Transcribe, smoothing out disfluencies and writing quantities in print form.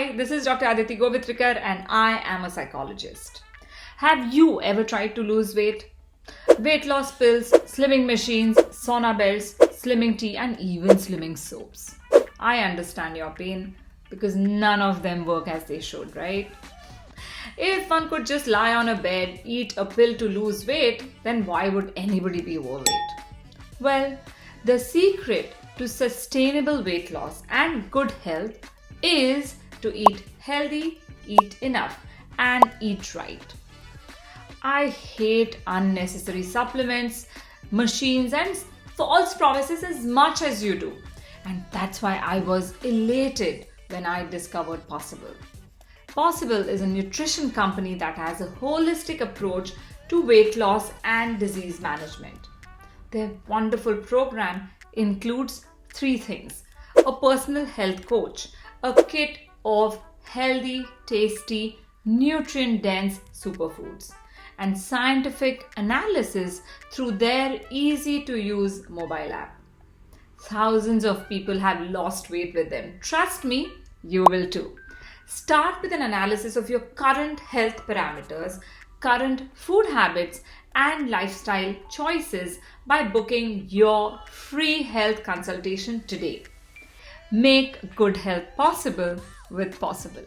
Hi, this is Dr. Aditi Govitrikar and I am a psychologist. Have you ever tried to lose weight? Weight loss pills, slimming machines, sauna belts, slimming tea and even slimming soaps. I understand your pain because none of them work as they should, right? If one could just lie on a bed, eat a pill to lose weight, then why would anybody be overweight? Well, the secret to sustainable weight loss and good health is to eat healthy, eat enough, and eat right. I hate unnecessary supplements, machines, and false promises as much as you do. And that's why I was elated when I discovered Possible. Possible is a nutrition company that has a holistic approach to weight loss and disease management. Their wonderful program includes 3 things: a personal health coach, a kit of healthy, tasty, nutrient-dense superfoods, and scientific analysis through their easy-to-use mobile app. Thousands of people have lost weight with them. Trust me, you will too. Start with an analysis of your current health parameters, current food habits, and lifestyle choices by booking your free health consultation today. Make good health possible with Possible.